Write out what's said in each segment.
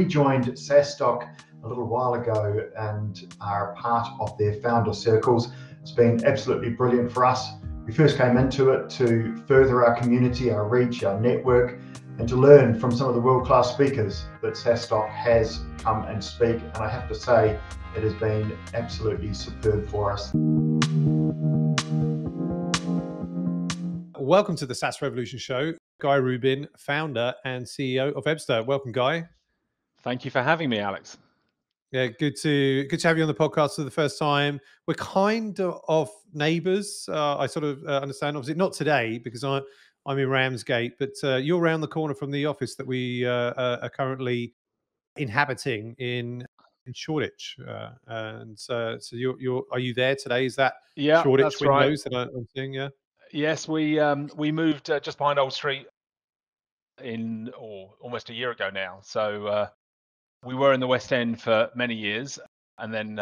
we joined SaaStock a little while ago and are part of their founder circles. It's been absolutely brilliant for us. We first came into it to further our community, our reach, our network, and to learn from some of the world-class speakers that SaaStock has come and speak. And I have to say, it has been absolutely superb for us. Welcome to the SaaS Revolution Show. Guy Rubin, founder and CEO of ebsta. Welcome, Guy. Thank you for having me, Alex. Yeah, good to have you on the podcast for the first time. We're kind of neighbours. I sort of understand. Obviously, not today because I'm in Ramsgate, but you're around the corner from the office that we are currently inhabiting in Shoreditch. And so you're are you there today? Is that Shoreditch that's windows right. that I'm seeing? Yeah. Yes, we moved just behind Old Street almost a year ago now. So we were in the West End for many years, and then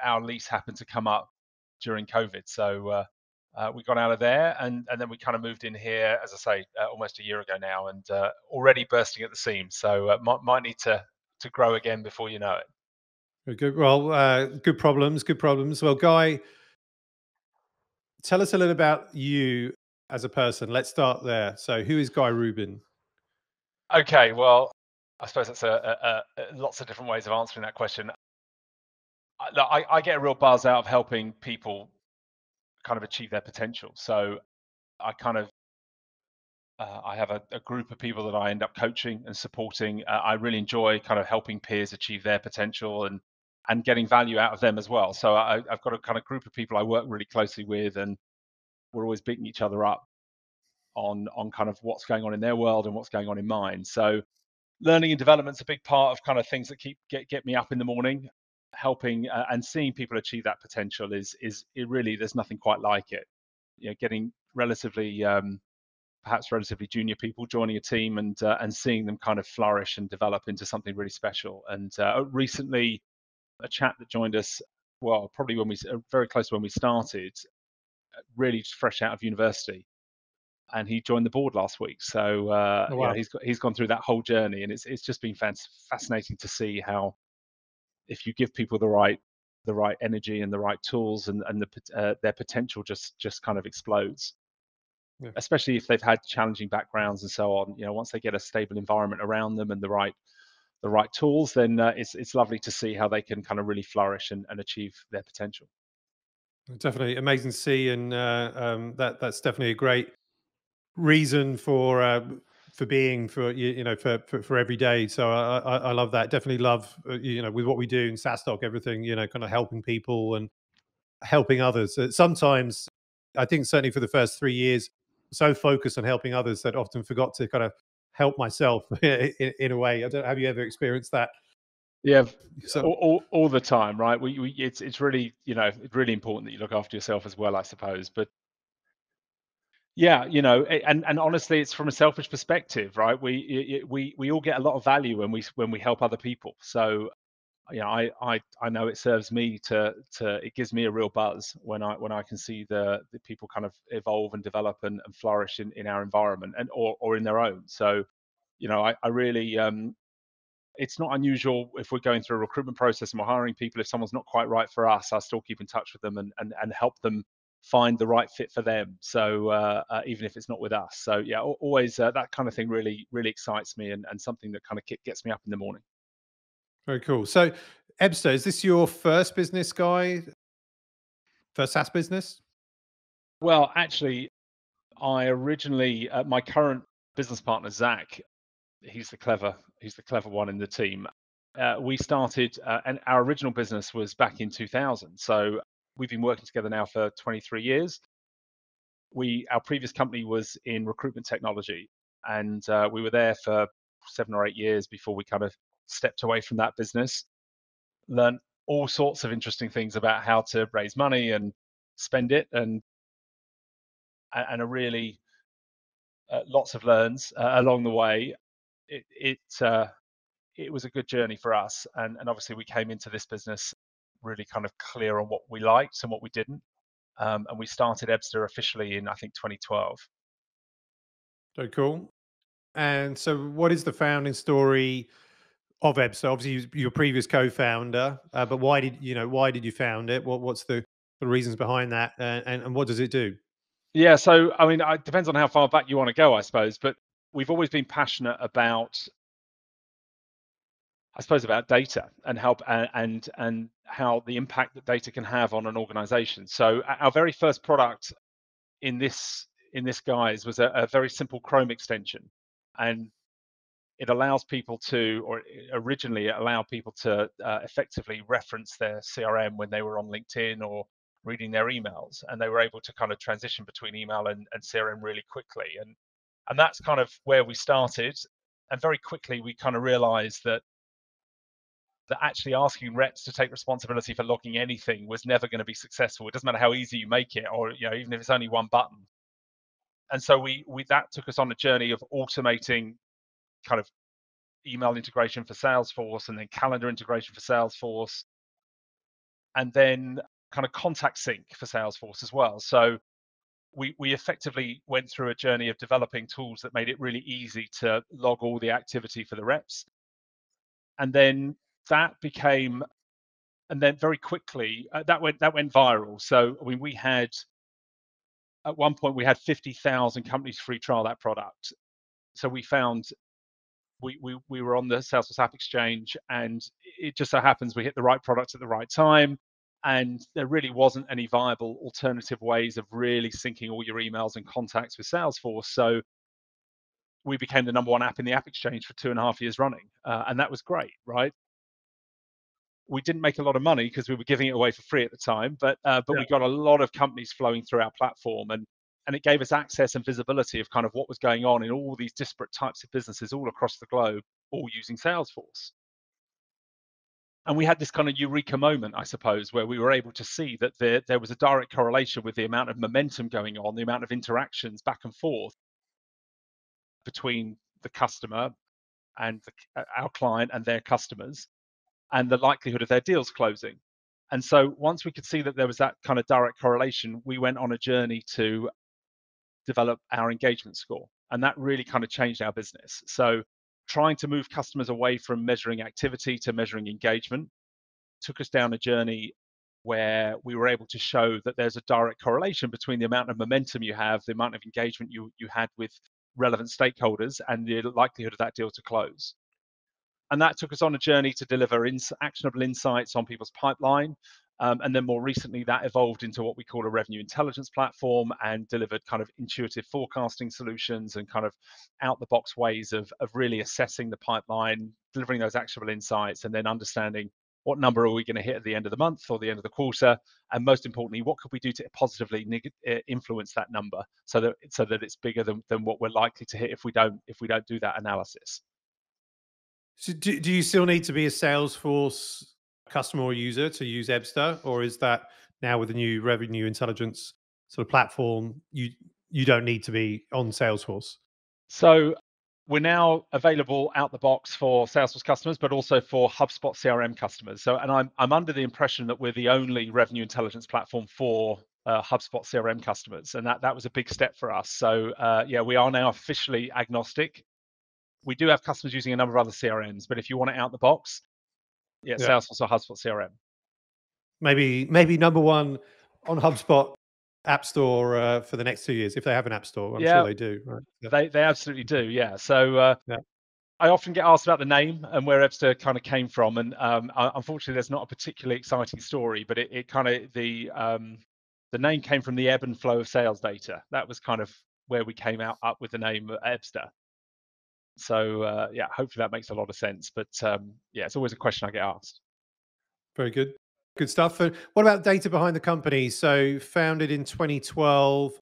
our lease happened to come up during COVID. So we got out of there, and then we kind of moved in here, as I say, almost a year ago now, and already bursting at the seams. So might need to grow again before you know it. Very good. Well, good problems. Good problems. Well, Guy, tell us a little about you as a person. Let's start there. So, who is Guy Rubin? Okay, well, I suppose that's lots of different ways of answering that question. I get a real buzz out of helping people kind of achieve their potential. So I kind of I have a group of people that I end up coaching and supporting. I really enjoy kind of helping peers achieve their potential and getting value out of them as well. So I've got a kind of group of people I work really closely with, and we're always beating each other up on kind of what's going on in their world and what's going on in mine. So learning and development's a big part of kind of things that get me up in the morning. Helping and seeing people achieve that potential is it really, there's nothing quite like it. You know, getting relatively perhaps relatively junior people joining a team and seeing them kind of flourish and develop into something really special. And recently, a chap that joined us, well, probably when we very close to when we started, really just fresh out of university, and he joined the board last week. So Oh, wow. he's gone through that whole journey, and it's just been fascinating to see how, if you give people the right energy and the right tools, and their potential just kind of explodes. Yeah. Especially if they've had challenging backgrounds and so on. You know, once they get a stable environment around them and the right tools, then it's lovely to see how they can kind of really flourish and achieve their potential. Definitely amazing to see, and that's definitely a great reason for being for for every day. So I love that. Definitely love with what we do in SaaStock, everything kind of helping people and helping others. Sometimes I think certainly for the first 3 years, so focused on helping others that often forgot to kind of help myself in a way. I don't. Have you ever experienced that? Yeah, So all the time, right? It's really, really important that you look after yourself as well, I suppose. But yeah, and honestly, it's from a selfish perspective, right? We all get a lot of value when we help other people. So I know it serves me to it gives me a real buzz when I can see the people kind of evolve and develop and flourish in our environment and or in their own. So I really it's not unusual if we're going through a recruitment process and we're hiring people. If someone's not quite right for us, I still keep in touch with them and help them find the right fit for them. So even if it's not with us. So yeah, always that kind of thing really excites me and something that kind of gets me up in the morning. very cool. So ebsta, is this your first business, Guy? First SaaS business? Well, actually, I originally my current business partner Zach, he's the clever one in the team. We started and our original business was back in 2000. So we've been working together now for 23 years. Our previous company was in recruitment technology, and we were there for 7 or 8 years before we kind of stepped away from that business. Learned all sorts of interesting things about how to raise money and spend it, and a really lots of learns along the way. It was a good journey for us, and obviously we came into this business really kind of clear on what we liked and what we didn't, and we started ebsta officially in, I think, 2012. Very cool. And so, what is the founding story of ebsta? Obviously, your previous co-founder, but why did you found it? What's the reasons behind that, and what does it do? Yeah, so I mean, it depends on how far back you want to go, I suppose. But we've always been passionate about, I suppose, about data and and how the impact that data can have on an organization. So our very first product in this guise was a very simple Chrome extension, and it allows people to, or originally it allowed people to effectively reference their CRM when they were on LinkedIn or reading their emails, and they were able to kind of transition between email and CRM really quickly. And that's kind of where we started. And very quickly we kind of realized that actually asking reps to take responsibility for logging anything was never going to be successful. It doesn't matter how easy you make it, or even if it's only one button. And so we that took us on a journey of automating kind of email integration for Salesforce, and then calendar integration for Salesforce, and then kind of contact sync for Salesforce as well. So we effectively went through a journey of developing tools that made it really easy to log all the activity for the reps. And then that became, and then very quickly that went viral. So I mean, we had, at one point we had 50,000 companies free trial that product. So we found we were on the Salesforce App Exchange, and it just so happens we hit the right product at the right time, and there really wasn't any viable alternative ways of really syncing all your emails and contacts with Salesforce. So we became the #1 app in the App Exchange for 2.5 years running, and that was great, right? We didn't make a lot of money because we were giving it away for free at the time, but we got a lot of companies flowing through our platform, and it gave us access and visibility of kind of what was going on in all these disparate types of businesses all across the globe, all using Salesforce. And we had this kind of eureka moment, I suppose, where we were able to see that there was a direct correlation with the amount of momentum going on, the amount of interactions back and forth between the customer and our client and their customers, and the likelihood of their deals closing. And so once we could see that there was that kind of direct correlation, we went on a journey to develop our engagement score. And that really kind of changed our business. So trying to move customers away from measuring activity to measuring engagement took us down a journey where we were able to show that there's a direct correlation between the amount of momentum you have, the amount of engagement you had with relevant stakeholders, and the likelihood of that deal to close. And that took us on a journey to deliver actionable insights on people's pipeline. And then more recently, that evolved into what we call a revenue intelligence platform, and delivered kind of intuitive forecasting solutions and kind of out-the-box ways of really assessing the pipeline, delivering those actionable insights, and then understanding what number are we going to hit at the end of the month or the end of the quarter, and most importantly, what could we do to positively influence that number so that it's bigger than what we're likely to hit if we don't do that analysis. So do you still need to be a Salesforce customer or user to use ebsta, or is that now with the new revenue intelligence sort of platform, you don't need to be on Salesforce? So we're now available out the box for Salesforce customers, but also for HubSpot CRM customers. So, and I'm under the impression that we're the only revenue intelligence platform for HubSpot CRM customers, and that was a big step for us. So yeah, we are now officially agnostic. We do have customers using a number of other CRMs, but if you want it out the box, yeah, Salesforce or HubSpot CRM. Maybe #1 on HubSpot App Store for the next 2 years, if they have an App Store. I'm sure they do. Right? Yeah. They absolutely do. Yeah. So I often get asked about the name and where ebsta kind of came from, and unfortunately, there's not a particularly exciting story, but it kind of the name came from the ebb and flow of sales data. That was kind of where we came up with the name ebsta. So yeah, hopefully that makes a lot of sense. But yeah, it's always a question I get asked. Very good. Good stuff. What about data behind the company? So founded in 2012.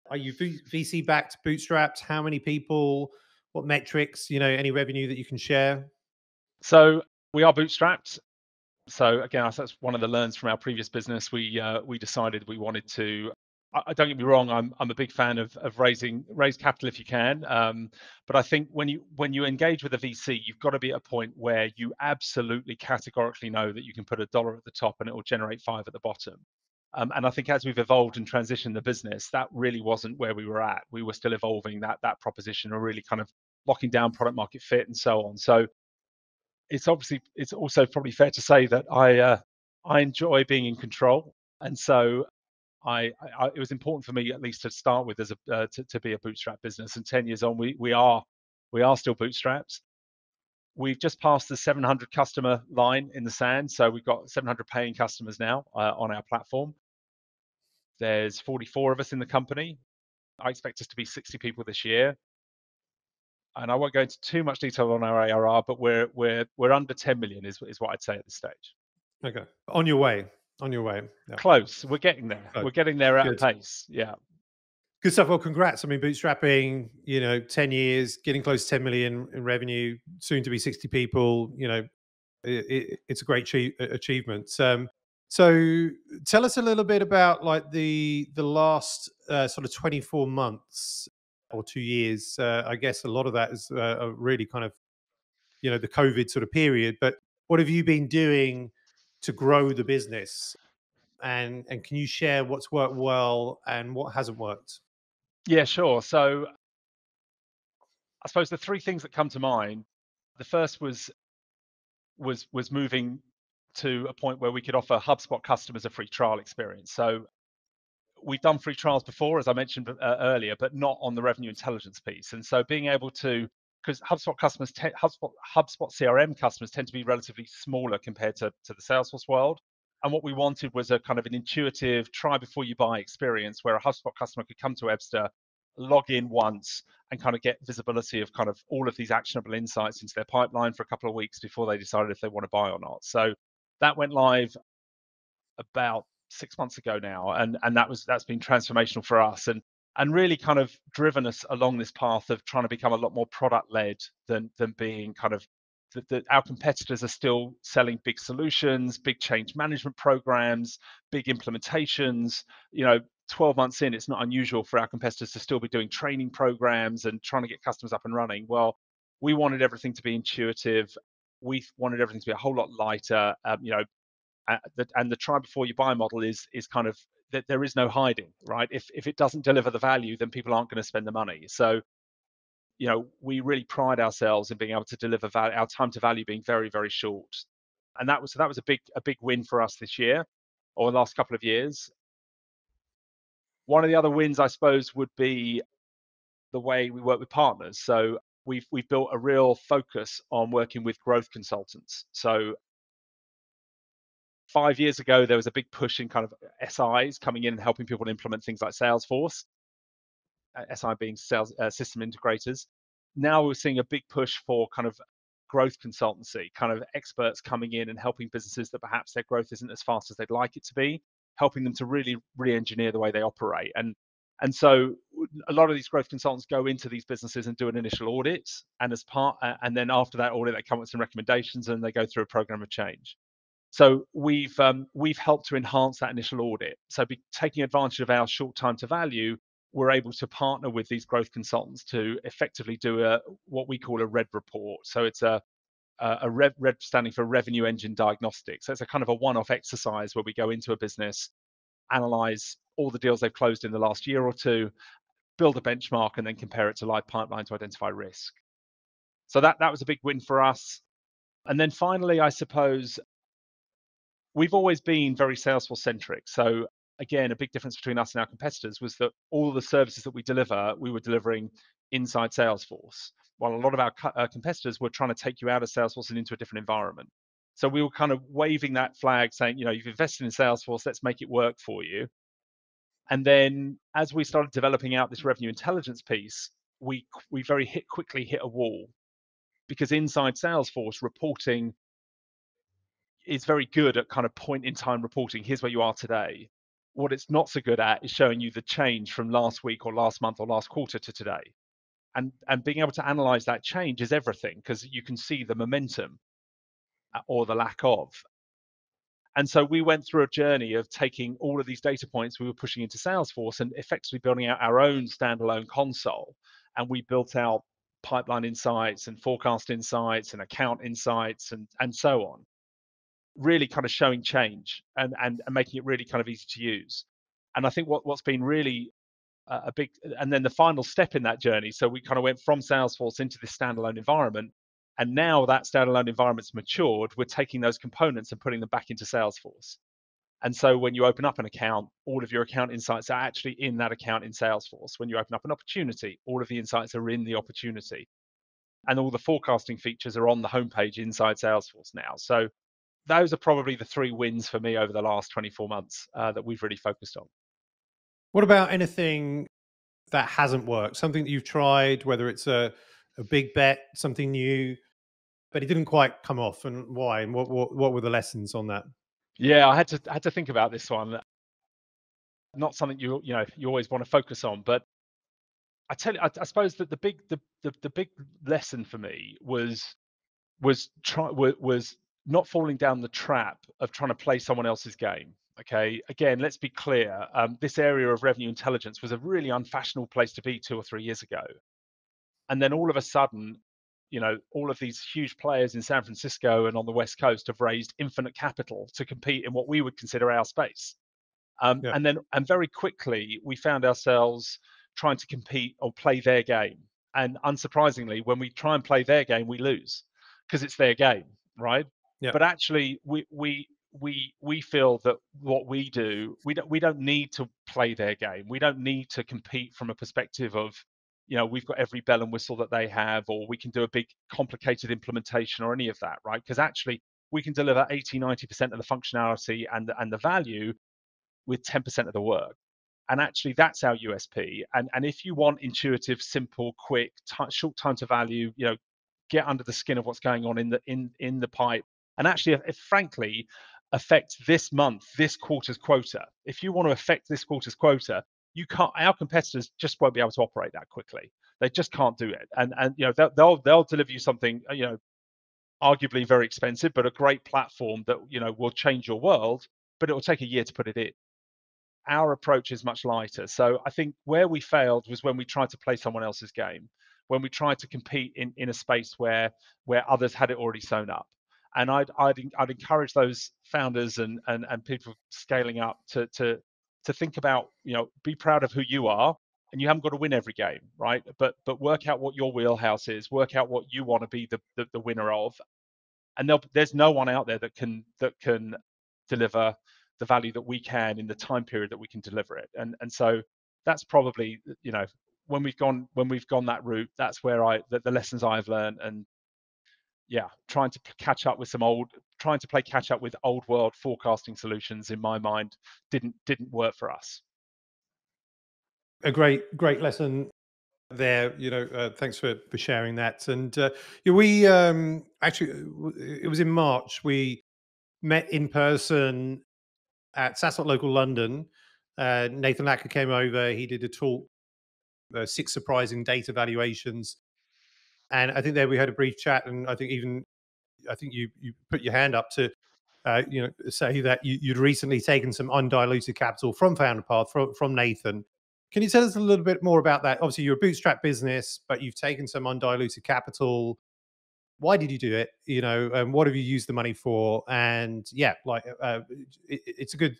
Are you VC backed, bootstrapped? How many people? What metrics? Any revenue that you can share? So we are bootstrapped. So again, that's one of the learns from our previous business. We decided we wanted to. Don't get me wrong, I'm a big fan of raise capital if you can. But I think when you engage with a VC, you've got to be at a point where you absolutely categorically know that you can put $1 at the top and it will generate 5 at the bottom. And I think as we've evolved and transitioned the business, that really wasn't where we were at. We were still evolving that proposition and really kind of locking down product market fit and so on. So it's also probably fair to say that I enjoy being in control, and so it was important for me at least to start with as to be a bootstrap business. And 10 years on, we are still bootstrapped. We've just passed the 700 customer line in the sand, so we've got 700 paying customers now on our platform. There's 44 of us in the company. I expect us to be 60 people this year. And I won't go into too much detail on our ARR, but we're under 10 million is what I'd say at this stage. Okay, on your way. Yeah. Close. We're getting there. Close. We're getting there at a Good. pace. Yeah. Good stuff. Well, congrats. I mean, bootstrapping, 10 years, getting close to 10 million in revenue, soon to be 60 people, it's a great achievement. So tell us a little bit about like the last sort of 24 months or 2 years. I guess a lot of that is a really kind of, the COVID sort of period, but what have you been doing to grow the business? And can you share what's worked well and what hasn't worked? Yeah, sure. So I suppose the three things that come to mind, the first was moving to a point where we could offer HubSpot customers a free trial experience. So we've done free trials before, as I mentioned earlier, but not on the revenue intelligence piece. And so being able to, because HubSpot CRM customers tend to be relatively smaller compared to the Salesforce world. And what we wanted was a kind of an intuitive try before you buy experience where a HubSpot customer could come to ebsta, log in once, and kind of get visibility of kind of all of these actionable insights into their pipeline for a couple of weeks before they decided if they want to buy or not. So that went live about 6 months ago now, and that's been transformational for us, and really kind of driven us along this path of trying to become a lot more product led than being kind of our competitors are still selling big solutions, big change management programs, big implementations. 12 months in, it's not unusual for our competitors to still be doing training programs and trying to get customers up and running. Well, we wanted everything to be intuitive. We wanted everything to be a whole lot lighter. And the try before you buy model is kind of that there is no hiding, right? If it doesn't deliver the value, then people aren't going to spend the money. So, we really pride ourselves in being able to deliver our time to value being very, very short. And that was a big win for us this year or the last couple of years. One of the other wins, I suppose, would be the way we work with partners. So we've built a real focus on working with growth consultants. So 5 years ago, there was a big push in kind of SIs coming in and helping people implement things like Salesforce, SI being sales system integrators. Now we're seeing a big push for kind of growth consultancy, kind of experts coming in and helping businesses that perhaps their growth isn't as fast as they'd like it to be, helping them to really re-engineer the way they operate. And so a lot of these growth consultants go into these businesses and do an initial audit, and and then after that audit, they come with some recommendations and they go through a program of change. So we've helped to enhance that initial audit. So taking advantage of our short time to value, we're able to partner with these growth consultants to effectively do what we call a RED report. So it's a RED standing for Revenue Engine Diagnostics. So it's a kind of a one-off exercise where we go into a business, analyze all the deals they've closed in the last year or two, build a benchmark, and then compare it to live pipeline to identify risk. So that was a big win for us. And then finally, I suppose, we've always been very Salesforce centric. So again, a big difference between us and our competitors was that all the services that we were delivering inside Salesforce, while a lot of our competitors were trying to take you out of Salesforce and into a different environment. So we were kind of waving that flag saying, you've invested in Salesforce, let's make it work for you. And then as we started developing out this revenue intelligence piece, we quickly hit a wall, because inside Salesforce, reporting is very good at kind of point in time reporting. Here's where you are today. What it's not so good at is showing you the change from last week or last month or last quarter to today. And being able to analyze that change is everything, because you can see the momentum or the lack of. And so we went through a journey of taking all of these data points we were pushing into Salesforce and effectively building out our own standalone console. And we built out pipeline insights and forecast insights and account insights and so on, really kind of showing change and making it really kind of easy to use. And I think what's been really a big, and then the final step in that journey, so we kind of went from Salesforce into this standalone environment, And now that standalone environment's matured, we're taking those components and putting them back into Salesforce. And so when you open up an account, all of your account insights are actually in that account in Salesforce. When you open up an opportunity, all of the insights are in the opportunity. And all the forecasting features are on the homepage inside Salesforce now. So those are probably the 3 wins for me over the last 24 months that we've really focused on. What about anything that hasn't worked? Something that you've tried, whether it's a big bet, something new, but it didn't quite come off, and why? And what were the lessons on that? Yeah, I had to think about this one. Not something you always want to focus on, but I tell you, I suppose that the big lesson for me was not falling down the trap of trying to play someone else's game. Okay, again, let's be clear. This area of revenue intelligence was a really unfashionable place to be 2 or 3 years ago, and then all of a sudden, all of these huge players in San Francisco and on the West Coast have raised infinite capital to compete in what we would consider our space. Yeah. And very quickly, we found ourselves trying to compete or play their game. And unsurprisingly, when we try and play their game, we lose because it's their game, right? Yeah. But actually, we feel that what we do, we don't need to play their game. We don't need to compete from a perspective of, we've got every bell and whistle that they have, or we can do a big complicated implementation or any of that, right? Because actually, we can deliver 80-90% of the functionality and the value with 10% of the work. And actually, that's our USP. And if you want intuitive, simple, quick, short time to value, get under the skin of what's going on in the pipe, and actually, if frankly, affect this quarter's quota. If you want to affect this quarter's quota, you can't. Our competitors just won't be able to operate that quickly. They just can't do it. And they'll deliver you something, arguably very expensive, but a great platform that will change your world. But it will take a year to put it in. Our approach is much lighter. So I think where we failed was when we tried to play someone else's game, when we tried to compete in a space where others had it already sewn up. And I'd encourage those founders and people scaling up to think about, be proud of who you are, and you haven't got to win every game, right? But work out what your wheelhouse is, work out what you want to be the winner of, and there's no one out there that can deliver the value that we can in the time period that we can deliver it. And so that's probably, when we've gone that route, that's where the lessons I've learned. And yeah, trying to play catch up with old world forecasting solutions, in my mind, didn't work for us. A great lesson there. Thanks for sharing that. And we actually, it was in March, we met in person at SaaStock Local London. Nathan Lacker came over. He did a talk, 6 surprising data valuations, and I think there we had a brief chat. And I think you put your hand up to say that you'd recently taken some undiluted capital from FounderPath from Nathan. Can you tell us a little bit more about that? Obviously, you're a bootstrap business, but you've taken some undiluted capital. Why did you do it? And what have you used the money for? And yeah, it's a good.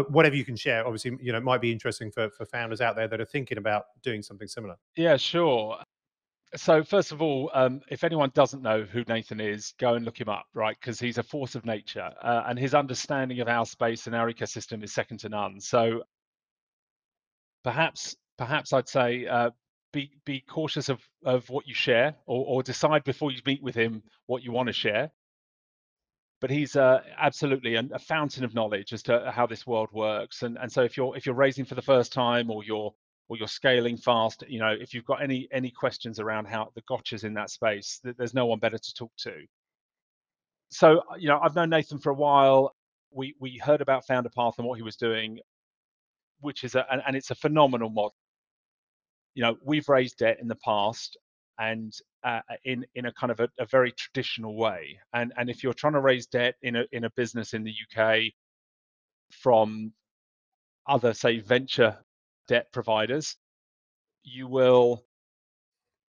Whatever you can share, obviously, it might be interesting for founders out there that are thinking about doing something similar. Yeah, sure. So first of all, if anyone doesn't know who Nathan is, go and look him up, right? Because he's a force of nature, and his understanding of our space and our ecosystem is second to none. So perhaps I'd say be cautious of what you share, or decide before you meet with him what you want to share. But he's absolutely a fountain of knowledge as to how this world works. And so if you're raising for the first time, or you're scaling fast, if you've got any questions around how the gotchas in that space, there's no one better to talk to. So I've known Nathan for a while. We heard about FounderPath and what he was doing, which is and it's a phenomenal model. We've raised debt in the past, and in a kind of a very traditional way. And if you're trying to raise debt in a business in the UK from other, say, venture debt providers,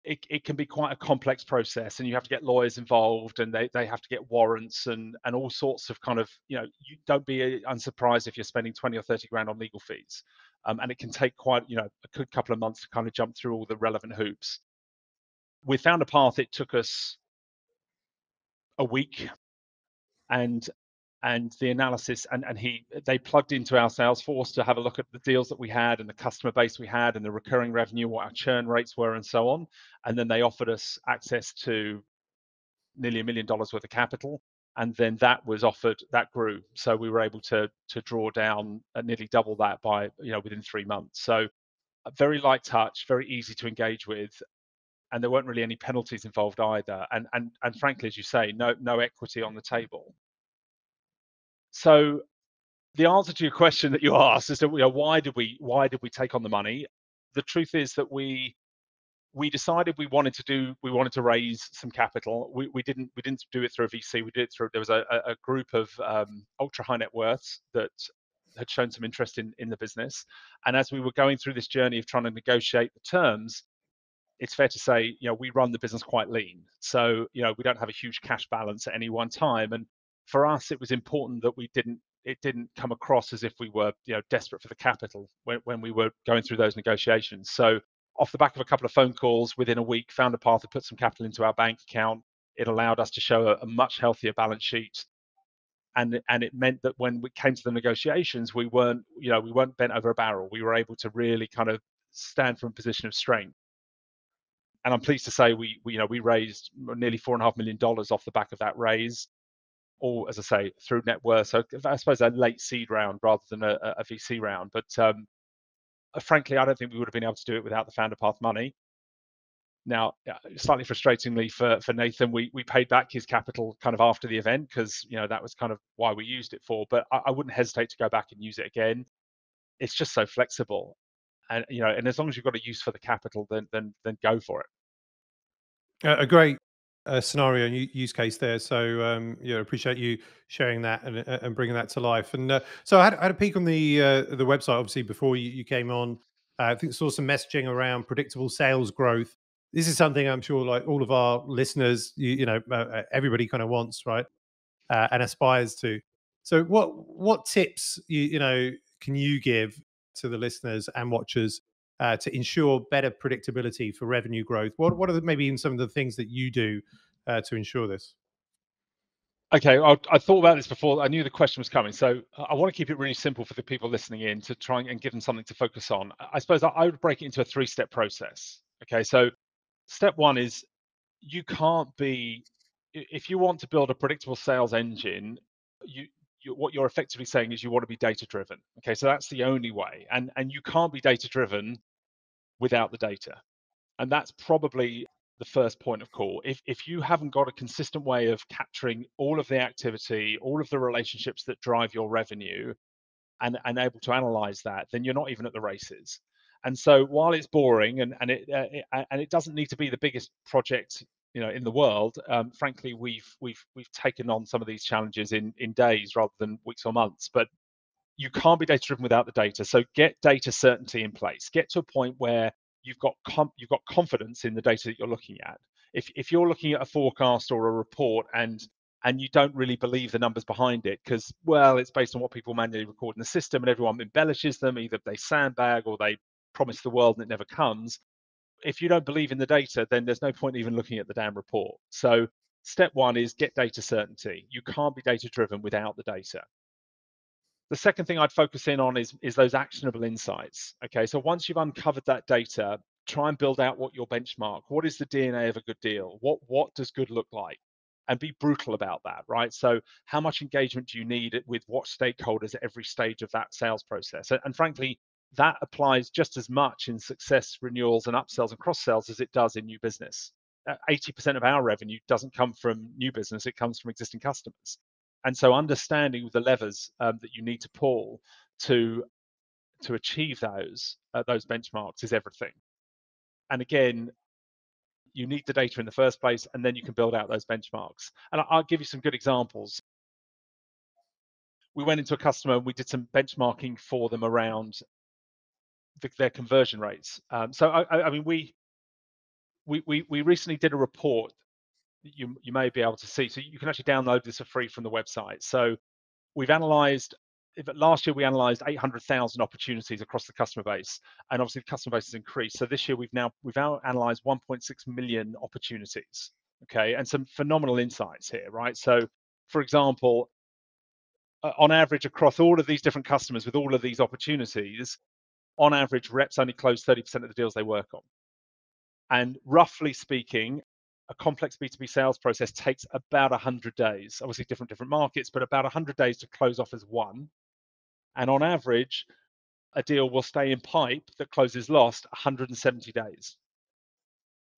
it can be quite a complex process, and you have to get lawyers involved, and they have to get warrants and all sorts of kind of, you don't be unsurprised if you're spending 20 or 30 grand on legal fees. And it can take quite, a good couple of months to kind of jump through all the relevant hoops. With FounderPath, it took us a week, and the analysis, and they plugged into our Salesforce to have a look at the deals that we had and the customer base we had and the recurring revenue, what our churn rates were, and so on. And then they offered us access to nearly $1 million worth of capital, and then that grew. So we were able to draw down nearly double that by within 3 months. So a very light touch, very easy to engage with, and there weren't really any penalties involved either. And frankly, as you say, no equity on the table. So the answer to your question that you asked is that why did we take on the money? The truth is that we decided we wanted to raise some capital. We didn't do it through a VC. We did it through, there was a group of ultra high net worths that had shown some interest in the business. And as we were going through this journey of trying to negotiate the terms, it's fair to say, we run the business quite lean. So, we don't have a huge cash balance at any one time. And for us, it was important that it didn't come across as if we were, desperate for the capital when we were going through those negotiations. So off the back of a couple of phone calls, within a week, found a path to put some capital into our bank account. It allowed us to show a much healthier balance sheet. And it meant that when we came to the negotiations, we weren't bent over a barrel. We were able to really kind of stand from a position of strength. And I'm pleased to say we raised nearly $4.5 million off the back of that raise, all, as I say, through net worth. So I suppose a late seed round rather than a VC round. But frankly, I don't think we would have been able to do it without the founder path money. Now, slightly frustratingly for Nathan, we paid back his capital kind of after the event, because that was kind of why we used it for. But I wouldn't hesitate to go back and use it again. It's just so flexible, and and as long as you've got a use for the capital, then go for it. A great scenario and use case there. So appreciate you sharing that and bringing that to life. And so I had a peek on the website, obviously, before you came on. I think saw some messaging around predictable sales growth. This is something I'm sure, like all of our listeners, everybody kind of wants, right, and aspires to. So what tips can you give to the listeners and watchers to ensure better predictability for revenue growth? What are maybe some of the things that you do to ensure this? Okay, I thought about this before. I knew the question was coming, so I want to keep it really simple for the people listening in to try and give them something to focus on. I suppose I would break it into a 3-step process. Okay, so step 1 is if you want to build a predictable sales engine, what you're effectively saying is you want to be data driven. Okay, so that's the only way, and you can't be data driven without the data. And that's probably the first point of call. If you haven't got a consistent way of capturing all of the activity, all of the relationships that drive your revenue, and able to analyze that, then you're not even at the races. And so while it's boring and it doesn't need to be the biggest project in the world, frankly, we've taken on some of these challenges in days rather than weeks or months. But you can't be data driven without the data. So get data certainty in place. Get to a point where you've got confidence in the data that you're looking at. If you're looking at a forecast or a report and you don't really believe the numbers behind it because, well, it's based on what people manually record in the system and everyone embellishes them, either they sandbag or they promise the world and it never comes. If you don't believe in the data, then there's no point even looking at the damn report. So step 1 is get data certainty. You can't be data driven without the data. The second thing I'd focus in on is those actionable insights. Okay, so once you've uncovered that data, try and build out what your benchmark. What is the DNA of a good deal? What does good look like? And be brutal about that, right? So how much engagement do you need with what stakeholders at every stage of that sales process? And frankly, that applies just as much in success renewals and upsells and cross sells as it does in new business. 80% of our revenue doesn't come from new business, it comes from existing customers. And so understanding the levers that you need to pull to achieve those benchmarks is everything. And again, you need the data in the first place, and then you can build out those benchmarks. And I'll give you some good examples. We went into a customer and we did some benchmarking for them around their conversion rates. So I mean, we recently did a report that you may be able to see. So you can actually download this for free from the website. So we've analyzed, last year we analyzed 800,000 opportunities across the customer base, and obviously the customer base has increased. So this year we've now analyzed 1.6 million opportunities. Okay, and some phenomenal insights here, right? So, for example, on average across all of these different customers with all of these opportunities, on average, reps only close 30% of the deals they work on. And roughly speaking, a complex B2B sales process takes about 100 days. Obviously, different markets, but about 100 days to close off as one. And on average, a deal will stay in pipe that closes lost 170 days.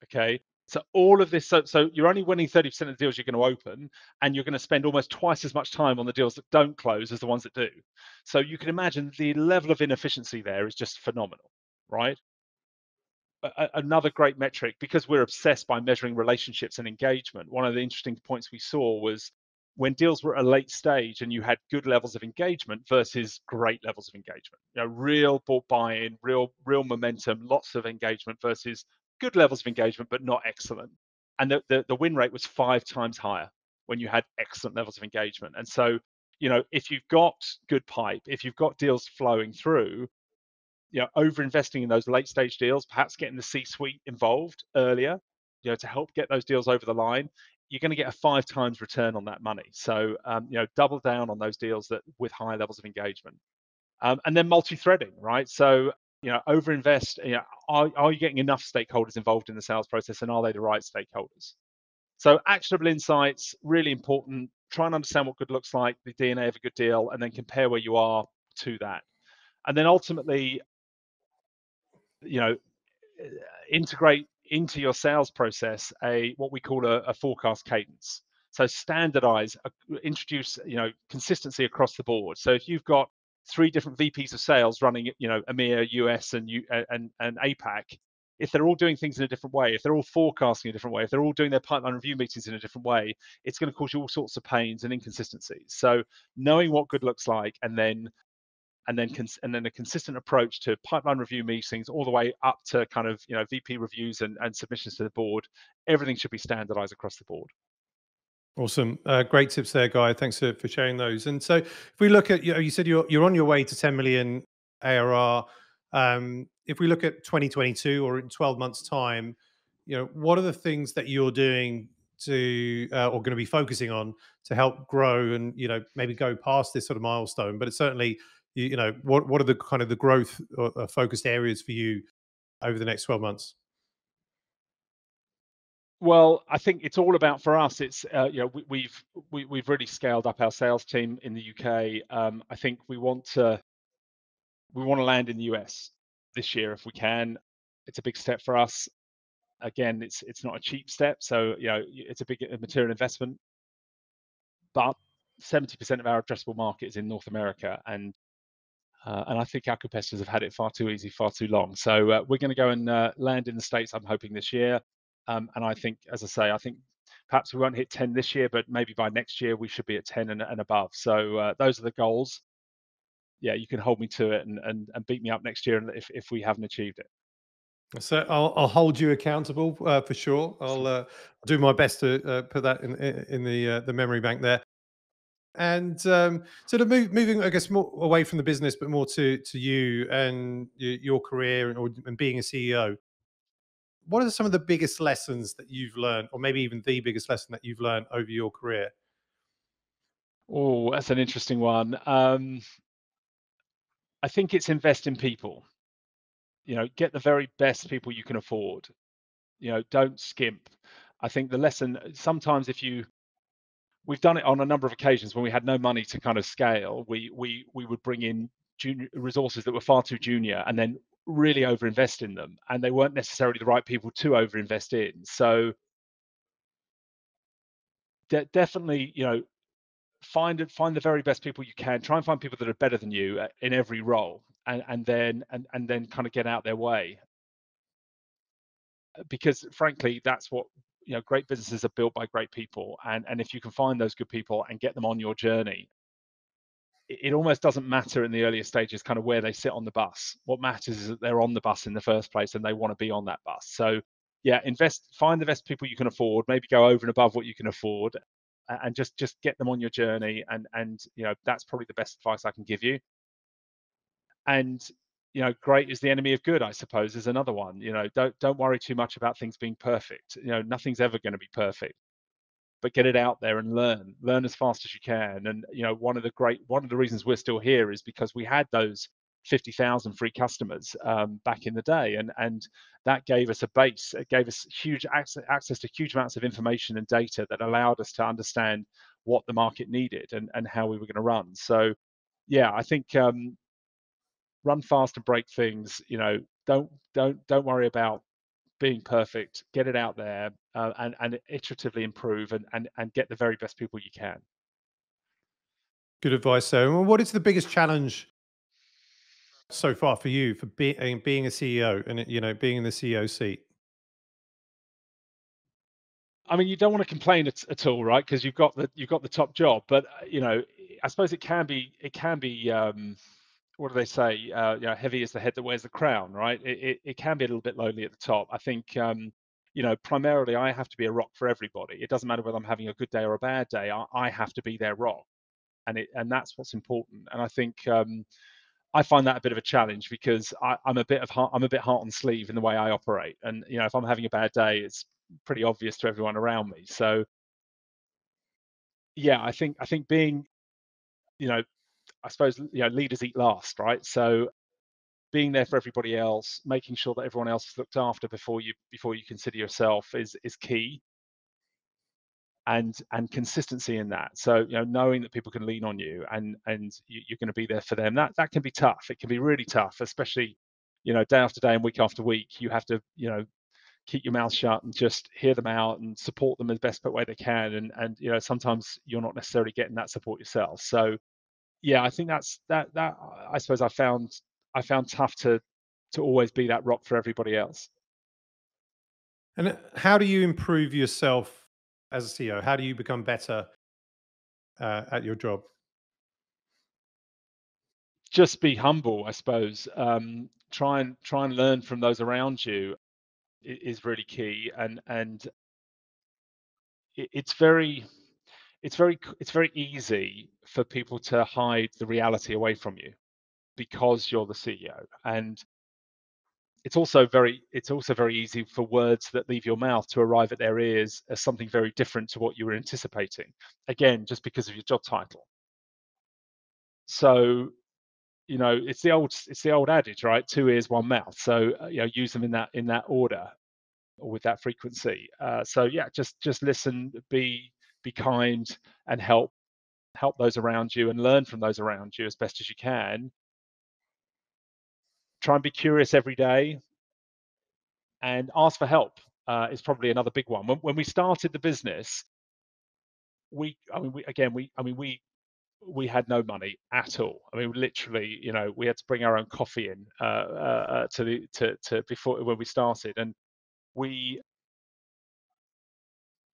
Okay. So all of this, so you're only winning 30% of the deals you're going to open, and you're going to spend almost twice as much time on the deals that don't close as the ones that do. So you can imagine the level of inefficiency there is just phenomenal, right? Another great metric, because we're obsessed by measuring relationships and engagement. One of the interesting points we saw was when deals were at a late stage and you had good levels of engagement versus great levels of engagement. You know, real buy-in, real momentum, lots of engagement versus good levels of engagement but not excellent. And the win rate was 5 times higher when you had excellent levels of engagement. And so, you know, if you've got good pipe, if you've got deals flowing through, you know, over investing in those late stage deals, perhaps getting the C-suite involved earlier, you know, to help get those deals over the line, you're going to get a 5 times return on that money. So, you know, double down on those deals that with high levels of engagement, and then multi-threading, right? So, you know, over invest. You know, are you getting enough stakeholders involved in the sales process, and are they the right stakeholders? So, actionable insights, really important. Try and understand what good looks like, the DNA of a good deal, and then compare where you are to that. And then ultimately, you know, integrate into your sales process what we call a forecast cadence. So standardize, introduce, you know, consistency across the board. So if you've got 3 different VPs of sales running, you know, EMEA, US, and APAC, if they're all doing things in a different way, if they're all forecasting a different way, if they're all doing their pipeline review meetings in a different way, it's going to cause you all sorts of pains and inconsistencies. So knowing what good looks like, and then a consistent approach to pipeline review meetings all the way up to kind of, you know, VP reviews and submissions to the board. Everything should be standardized across the board. Awesome. Great tips there, Guy. Thanks for sharing those. And so if we look at, you said you're on your way to 10 million ARR. If we look at 2022 or in 12 months time, you know, what are the things that you're doing to or going to be focusing on to help grow and, you know, maybe go past this sort of milestone? But it's certainly, you know, what are the kind of the growth or focused areas for you over the next 12 months? Well, I think it's all about, for us, it's you know, we've really scaled up our sales team in the UK. I think we want to land in the US this year if we can. It's a big step for us. Again, it's not a cheap step, so, you know, it's a material investment. But 70% of our addressable market is in North America, and I think our competitors have had it far too easy, far too long. So we're going to go and land in the States, I'm hoping, this year. And I think, as I say, I think perhaps we won't hit 10 this year, but maybe by next year we should be at 10 and above. So those are the goals. Yeah, you can hold me to it and beat me up next year if we haven't achieved it. So I'll hold you accountable for sure. I'll do my best to put that in the memory bank there. And sort of moving, I guess, more away from the business, but more to you and your career and being a CEO. What are some of the biggest lessons that you've learned, or maybe even the biggest lesson that you've learned over your career? Oh, that's an interesting one. I think it's invest in people. You know, get the very best people you can afford. You know, don't skimp. I think the lesson sometimes, we've done it on a number of occasions when we had no money to kind of scale. We would bring in junior resources that were far too junior and then really overinvest in them, and they weren't necessarily the right people to overinvest in. So definitely, you know, find the very best people you can. Try and find people that are better than you in every role, and then kind of get out their way, because frankly, that's what, you know, great businesses are built by great people, and if you can find those good people and get them on your journey, it almost doesn't matter in the earlier stages kind of where they sit on the bus. What matters is that they're on the bus in the first place and they want to be on that bus. So yeah, find the best people you can afford, maybe go over and above what you can afford, and just get them on your journey, and you know, that's probably the best advice I can give you. And great is the enemy of good, I suppose, is another one. Don't worry too much about things being perfect. Nothing's ever going to be perfect, but get it out there and learn as fast as you can. And one of the reasons we're still here is because we had those 50,000 free customers back in the day, and that gave us a base. It gave us huge access to huge amounts of information and data that allowed us to understand what the market needed and how we were going to run. So yeah, I think run fast and break things. Don't worry about being perfect. Get it out there and iteratively improve and get the very best people you can. Good advice. So, what is the biggest challenge so far for you for being a CEO and being in the CEO seat? I mean, you don't want to complain at all, right? Because you've got the top job, but I suppose it can be what do they say? Heavy is the head that wears the crown, right? It can be a little bit lonely at the top. I think primarily I have to be a rock for everybody. It doesn't matter whether I'm having a good day or a bad day. I have to be their rock, and that's what's important. And I think I find that a bit of a challenge because I'm a bit heart on sleeve in the way I operate. And if I'm having a bad day, it's pretty obvious to everyone around me. So yeah, I think being, I suppose, leaders eat last, right? So being there for everybody else, making sure that everyone else is looked after before you consider yourself is key. And consistency in that. So knowing that people can lean on you and you're going to be there for them. That can be tough. It can be really tough, especially day after day and week after week. You have to keep your mouth shut and just hear them out and support them as best way they can. And sometimes you're not necessarily getting that support yourself. So yeah, I think that I suppose I found tough to always be that rock for everybody else. And how do you improve yourself as a CEO? How do you become better at your job? Just be humble, I suppose. Try and learn from those around you is really key, and it's very easy for people to hide the reality away from you because you're the CEO, and it's also very easy for words that leave your mouth to arrive at their ears as something very different to what you were anticipating. Again, just because of your job title. So it's the old adage, right? Two ears, one mouth. So use them in that order or with that frequency. So yeah, just listen, be kind, and help those around you and learn from those around you as best as you can. Try and be curious every day and ask for help is probably another big one. When we started the business, we had no money at all. I mean, literally, we had to bring our own coffee in to before when we started, and we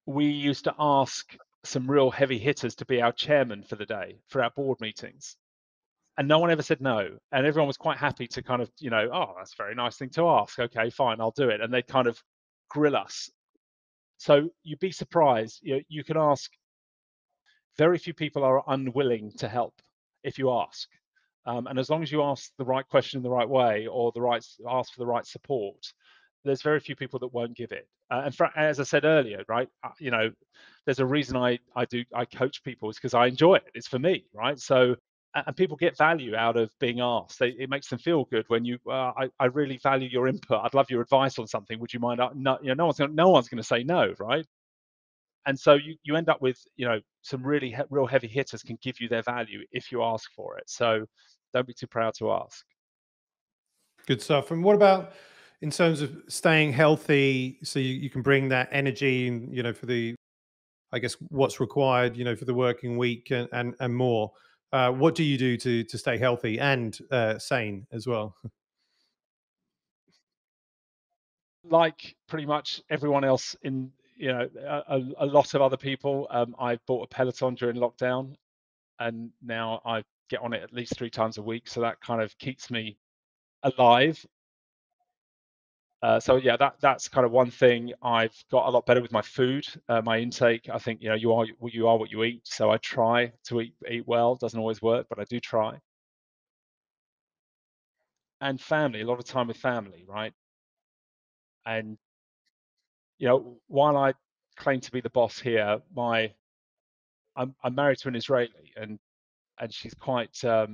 used to ask some real heavy hitters to be our chairman for the day for our board meetings, and no one ever said no, and everyone was quite happy to kind of oh, that's a very nice thing to ask. Okay, fine, I'll do it, and they kind of grill us. So you'd be surprised. You can ask. Very few people are unwilling to help if you ask. And as long as you ask the right question in the right way or ask for the right support, there's very few people that won't give it. As I said earlier, right, there's a reason I coach people is because I enjoy it. It's for me, right? So, and people get value out of being asked. It makes them feel good when I really value your input. I'd love your advice on something. Would you mind? No, no one's going to say no, right? And so you end up with some real heavy hitters can give you their value if you ask for it. So don't be too proud to ask. Good stuff. And what about in terms of staying healthy, so you can bring that energy and for the, I guess, what's required for the working week and more. What do you do to stay healthy and sane as well? Like pretty much everyone else in a lot of other people, I bought a Peloton during lockdown, and now I get on it at least 3 times a week. So that kind of keeps me alive. So yeah, that's kind of one thing. I've got a lot better with my food, my intake. I think you are what you eat. So I try to eat well. Doesn't always work, but I do try. and family, a lot of time with family, right? And, you know, while I claim to be the boss here, I'm married to an Israeli, and she's quite clear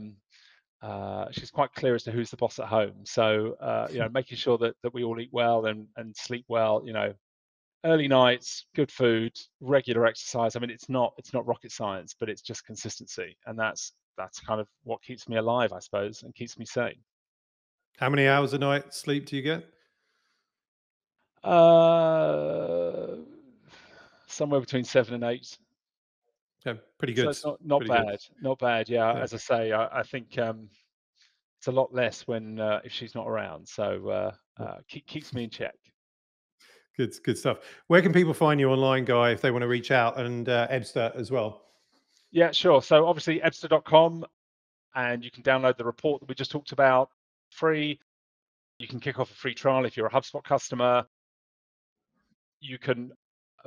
as to who's the boss at home. So, you know, making sure that we all eat well and sleep well, you know, early nights, good food, regular exercise. I mean, it's not rocket science, but it's just consistency, and that's kind of what keeps me alive, I suppose, and keeps me sane. How many hours a night sleep do you get? Somewhere between 7 and 8. Okay, pretty So good. it's not Pretty good. bad, not bad. Yeah, Yeah. as I say, I think it's a lot less when if she's not around. So keeps me in check. Good stuff. Where can people find you online, Guy, if they want to reach out, and ebsta as well? Yeah, sure. So obviously ebsta.com, and you can download the report that we just talked about free. You can kick off a free trial if you're a HubSpot customer. You can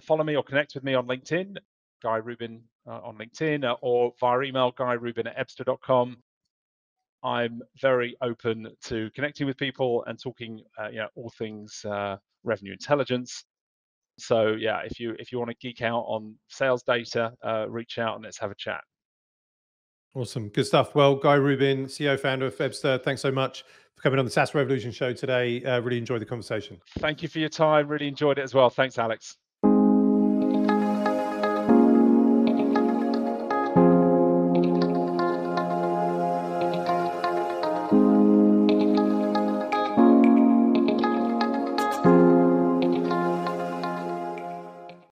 follow me or connect with me on LinkedIn, Guy Rubin on LinkedIn, or via email, guyrubin@ebsta.com. I'm very open to connecting with people and talking, you know, all things revenue intelligence. So yeah, if you want to geek out on sales data, reach out and let's have a chat. Awesome. Good stuff. Well, Guy Rubin, CEO, founder of ebsta, thanks so much for coming on the SaaS Revolution Show today. Really enjoyed the conversation. Thank you for your time. Really enjoyed it as well. Thanks, Alex.